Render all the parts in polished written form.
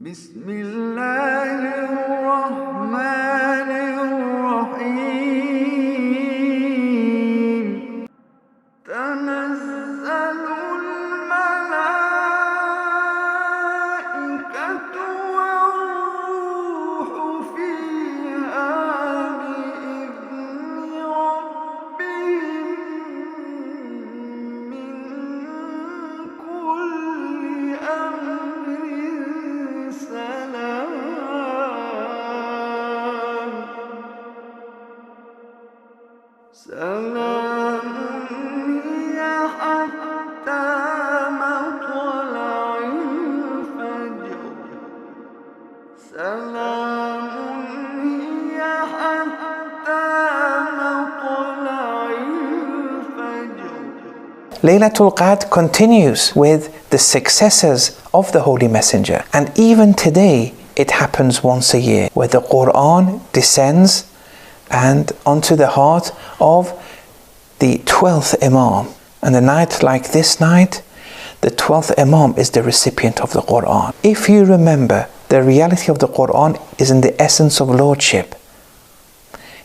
بسم الله الرحمن الرحيم تنزل الملائكة والروح فيها بإذن ربهم من كل أمر سلام هي حتى مطلع الفجر سلام هي حتى مطلع الفجر. Laylatul Qadr continues with the successors of the Holy Messenger, and even today it happens once a year where the Qur'an descends and onto the heart of the 12th Imam. And a night like this night, the 12th Imam is the recipient of the Qur'an. If you remember, the reality of the Qur'an is in the essence of lordship,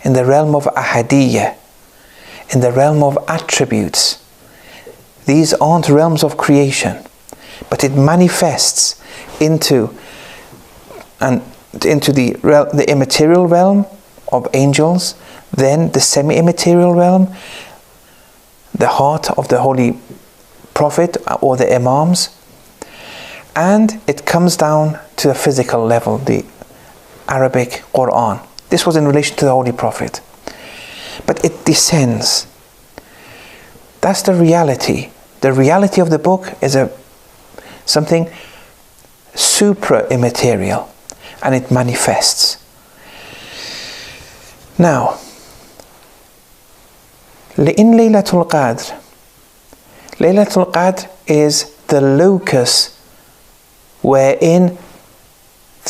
in the realm of ahadiyya, in the realm of attributes. These aren't realms of creation, but it manifests into the immaterial realm of angels, then the semi-immaterial realm, the heart of the Holy Prophet or the Imams, and it comes down to the physical level, the Arabic Qur'an. This was in relation to the Holy Prophet. But it descends. That's the reality. The reality of the book is something supra-immaterial, and it manifests. Now, in Laylatul Qadr, Laylatul Qadr is the locus wherein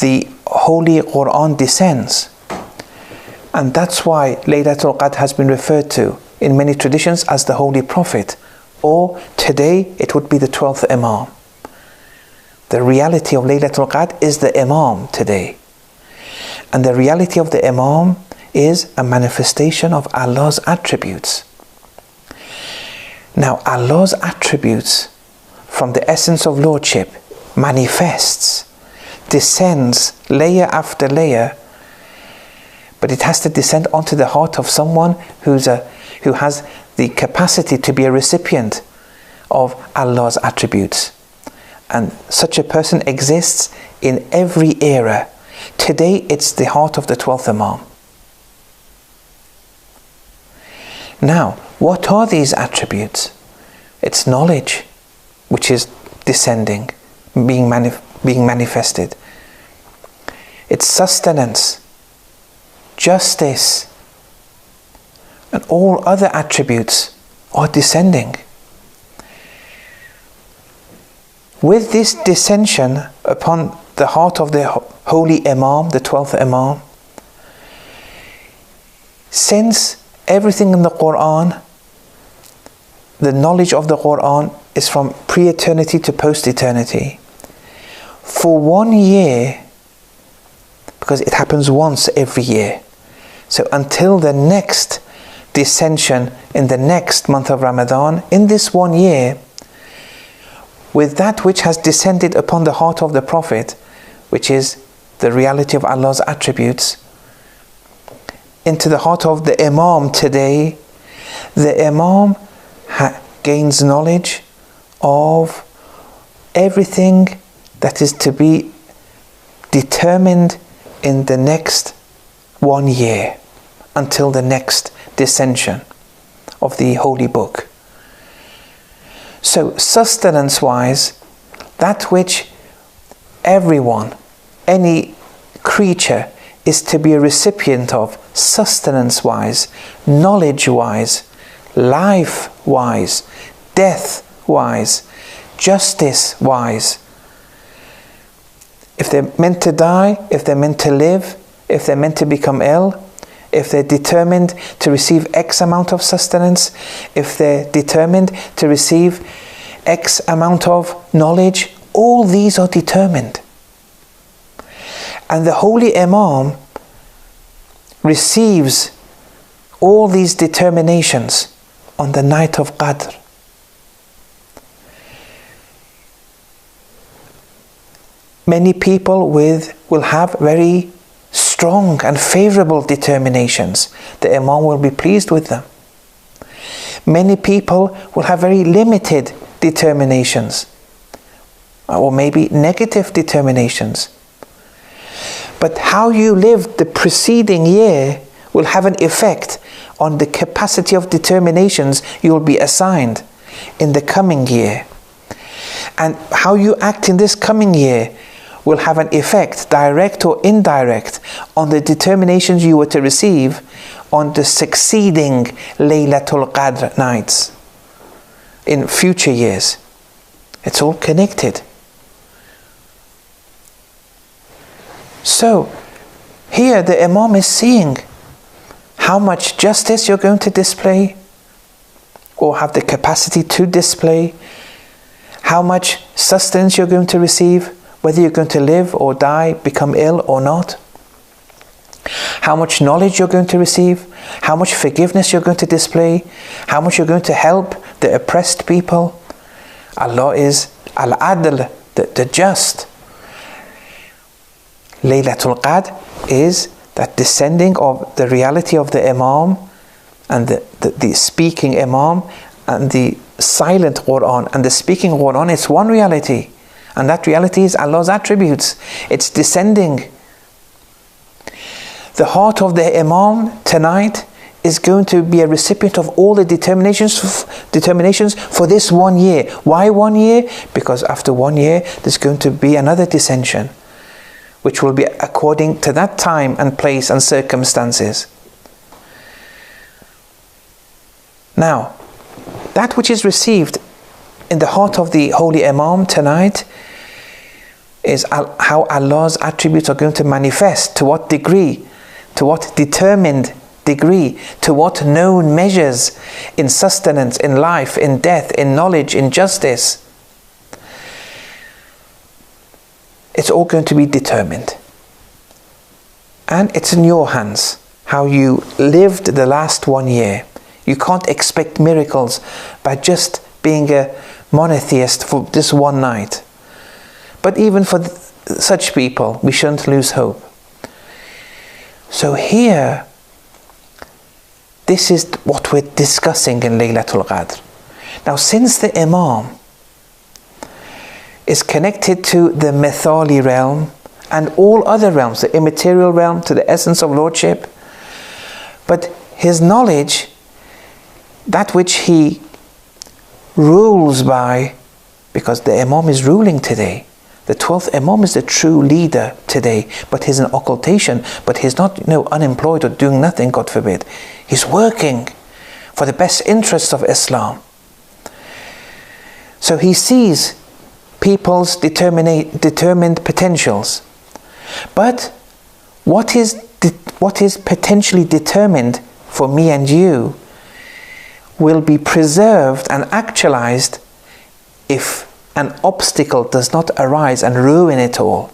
the Holy Qur'an descends. And that's why Laylatul Qadr has been referred to in many traditions as the Holy Prophet, or today it would be the 12th Imam. The reality of Laylatul Qadr is the Imam today. And the reality of the Imam is a manifestation of Allah's attributes. Now, Allah's attributes from the essence of lordship manifests, descends layer after layer, but it has to descend onto the heart of someone who has the capacity to be a recipient of Allah's attributes. And such a person exists in every era. Today it's the heart of the 12th Imam. Now, what are these attributes? It's knowledge, which is descending, being manifested. It's sustenance, justice, and all other attributes are descending. With this descension upon the heart of the Holy Imam, the 12th Imam, since everything in the Qur'an, the knowledge of the Qur'an is from pre-eternity to post-eternity. For 1 year, because it happens once every year, so until the next descension in the next month of Ramadan, in this 1 year, with that which has descended upon the heart of the Prophet, which is the reality of Allah's attributes, into the heart of the Imam today, the Imam gains knowledge of everything that is to be determined in the next 1 year until the next descension of the Holy Book. So sustenance-wise, that which everyone, any creature is to be a recipient of, sustenance-wise, knowledge-wise, life-wise, death-wise, justice-wise. If they're meant to die, if they're meant to live, if they're meant to become ill, if they're determined to receive X amount of sustenance, if they're determined to receive X amount of knowledge, all these are determined. And the holy Imam receives all these determinations on the night of Qadr. Many people will have very strong and favorable determinations. The Imam will be pleased with them. Many people will have very limited determinations, or maybe negative determinations. But how you lived the preceding year will have an effect on the capacity of determinations you will be assigned in the coming year. And how you act in this coming year will have an effect, direct or indirect, on the determinations you were to receive on the succeeding Laylatul Qadr nights in future years. It's all connected. So, here the Imam is seeing how much justice you're going to display, or have the capacity to display, how much sustenance you're going to receive, whether you're going to live or die, become ill or not, how much knowledge you're going to receive, how much forgiveness you're going to display, how much you're going to help the oppressed people. Allah is Al-Adl, the just. Laylatul Qadr is that descending of the reality of the Imam and the speaking Imam and the silent Qur'an and the speaking Qur'an. It's one reality, and that reality is Allah's attributes. It's descending. The heart of the Imam tonight is going to be a recipient of all the determinations for this 1 year. Why 1 year? Because after 1 year there's going to be another descension, which will be according to that time and place and circumstances. Now, that which is received in the heart of the Holy Imam tonight is how Allah's attributes are going to manifest, to what degree, to what determined degree, to what known measures in sustenance, in life, in death, in knowledge, in justice. It's all going to be determined. And it's in your hands, how you lived the last 1 year. You can't expect miracles by just being a monotheist for this one night. But even for such people, we shouldn't lose hope. So here, this is what we're discussing in Laylatul Qadr. Now, since the Imam is connected to the Mithali realm and all other realms, the immaterial realm, to the essence of Lordship, but his knowledge, that which he rules by, because the Imam is ruling today. The 12th Imam is the true leader today, but he's an occultation, but he's not unemployed or doing nothing, God forbid. He's working for the best interests of Islam. So he sees people's determined potentials. But what is potentially determined for me and you will be preserved and actualized if an obstacle does not arise and ruin it all.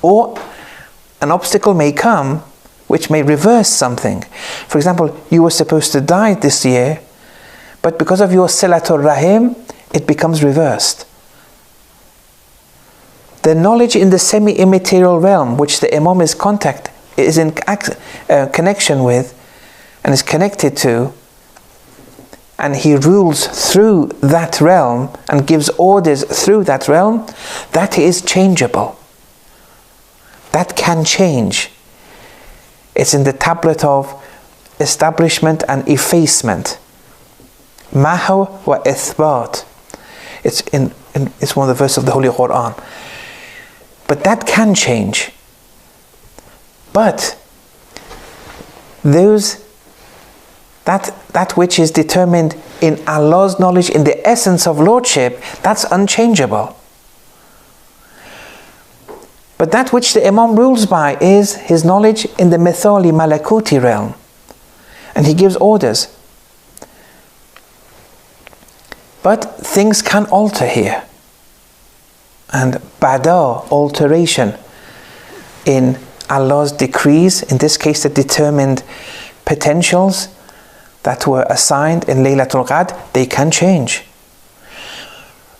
Or an obstacle may come which may reverse something. For example, you were supposed to die this year, but because of your Silatul Rahim, it becomes reversed. The knowledge in the semi-immaterial realm, which the Imam is in connection with and is connected to, and he rules through that realm and gives orders through that realm, that is changeable. That can change. It's in the tablet of establishment and effacement. Mahu wa ithbat. It's one of the verses of the Holy Qur'an. But that can change. But that which is determined in Allah's knowledge, in the essence of Lordship, that's unchangeable. But that which the Imam rules by is his knowledge in the Mithali Malakuti realm. And he gives orders. But things can alter here. And bada, alteration, in Allah's decrees, in this case the determined potentials that were assigned in Laylatul Qadr, they can change.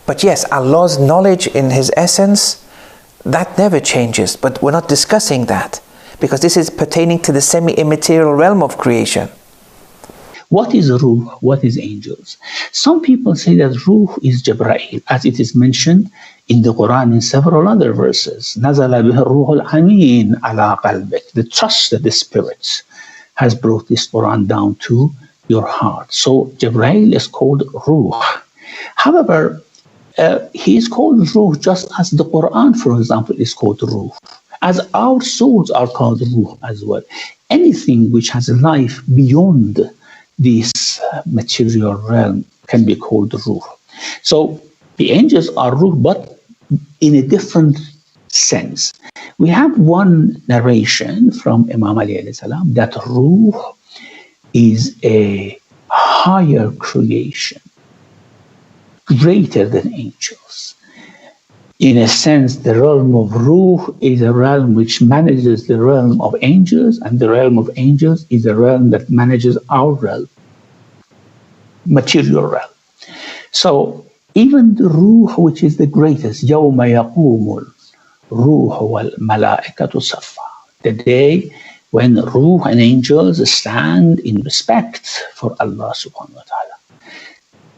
But yes, Allah's knowledge in His essence, that never changes. But we're not discussing that, because this is pertaining to the semi-immaterial realm of creation. What is ruh? What is angels? Some people say that ruh is Jibreel, as it is mentioned in the Qur'an in several other verses. نَزَلَ بِهِ الرُّوحُ الْأَمِينُ عَلَىٰ قَلْبِكَ. The trust that the Spirit has brought this Qur'an down to your heart. So Jibreel is called ruh. However, he is called ruh just as the Qur'an, for example, is called ruh. As our souls are called ruh as well. Anything which has a life beyond this material realm can be called ruh. So the angels are ruh, but in a different sense. We have one narration from Imam Ali alayhi salam that ruh is a higher creation, greater than angels. In a sense, the realm of ruh is a realm which manages the realm of angels, and the realm of angels is a realm that manages our realm, material realm. So even the ruh, which is the greatest, يَوْمَ يَقُومُ الرُّوحُ وَالْمَلَائِكَةُ صَفًّا, the day when ruh and angels stand in respect for Allah subhanahu wa ta'ala.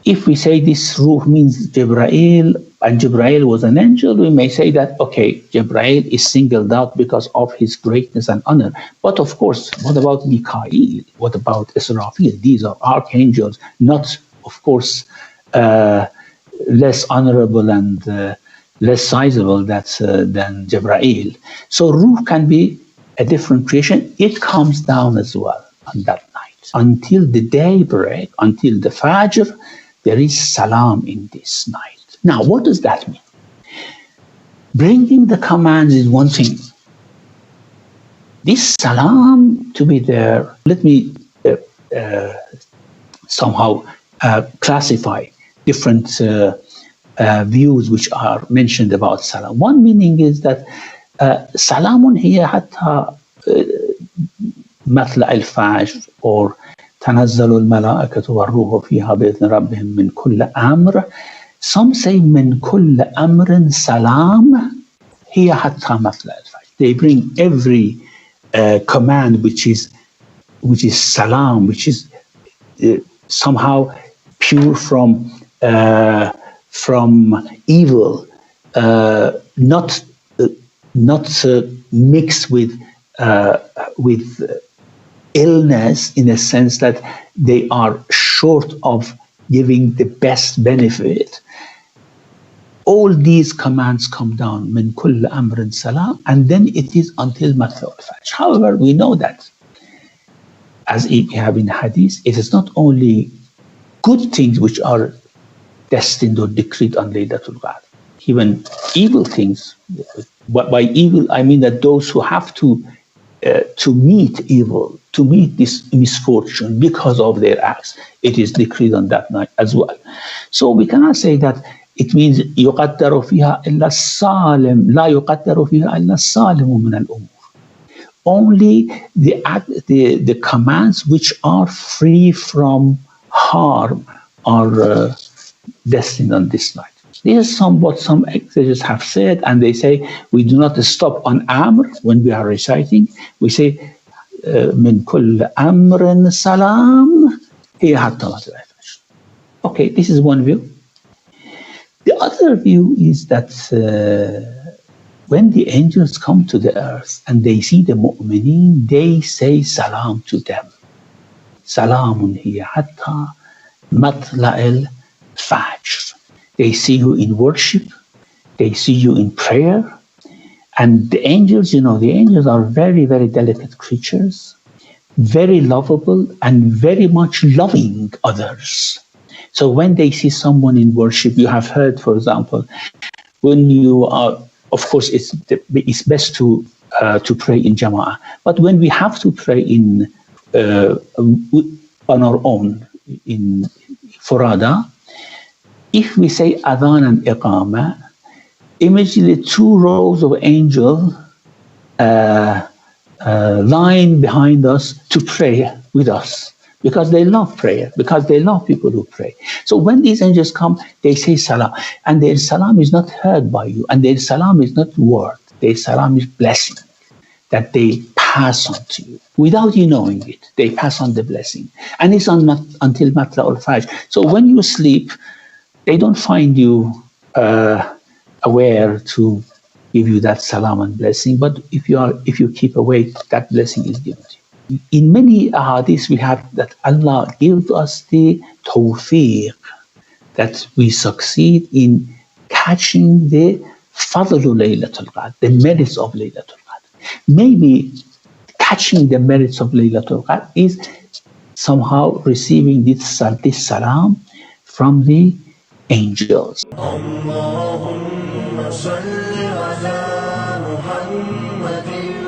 If we say this ruh means Jibreel, and Jibreel was an angel, we may say that, okay, Jibreel is singled out because of his greatness and honor. But of course, what about Mikael? What about Israfil? These are archangels, not, of course, less honorable and less sizable than Jibreel. So ruh can be a different creation. It comes down as well on that night. Until the daybreak, until the Fajr, there is Salam in this night. Now, what does that mean? Bringing the commands is one thing. This Salam to be there, let me somehow classify different views which are mentioned about Salam. One meaning is that Salamun hiya hatta matla al-fajr, or تنزل الملائكة والروح فيها بإذن ربهم من كل أمر. Some say من كل أمر سلام هي حتى مطلع الفجر. They bring every command which is salam, which is somehow pure from evil, not mixed with illness, in a sense that they are short of giving the best benefit. All these commands come down, min kull amrin salam, and then it is until matla al-fajr. However, we know that, as we have in hadith, it is not only good things which are destined or decreed on Laylatul Qadr, even evil things. But by evil, I mean that those who have to meet evil, to meet this misfortune because of their acts, it is decreed on that night as well. So we cannot say that it means يقدر فيها إلا الصالم لا يقدر فيها إلا الصالم من الأمور. Only the commands which are free from harm are destined on this night. This is what some exegetes have said, and they say we do not stop on Amr when we are reciting. We say من كل أمر سلام هي حتى مطلع الفجر. Okay, this is one view. The other view is that when the angels come to the earth and they see the mu'mineen, they say salam to them. Salamun hiya hatta matla'il fajr. They see you in worship, they see you in prayer, and the angels, the angels are very, very delicate creatures, very lovable and very much loving others. So when they see someone in worship, you have heard, for example, when you are, of course, it's best to pray in Jama'ah. But when we have to pray on our own, in Furada, if we say Adhan and Iqamah, immediately 2 rows of angels line behind us to pray with us because they love prayer, because they love people who pray. So when these angels come, they say salam, and their salam is not heard by you, and their salam is not word, their salam is blessing that they pass on to you without you knowing it. They pass on the blessing, and it's on until matla al fajr. So when you sleep, they don't find you aware to give you that salam and blessing, but if you keep awake, that blessing is given to you. In many hadiths we have that Allah gives us the tawfiq, that we succeed in catching the fadlu Laylatul Qadr, the merits of Laylatul Qadr. Maybe catching the merits of Laylatul Qadr is somehow receiving this salam from the angels. اللهم صل على محمد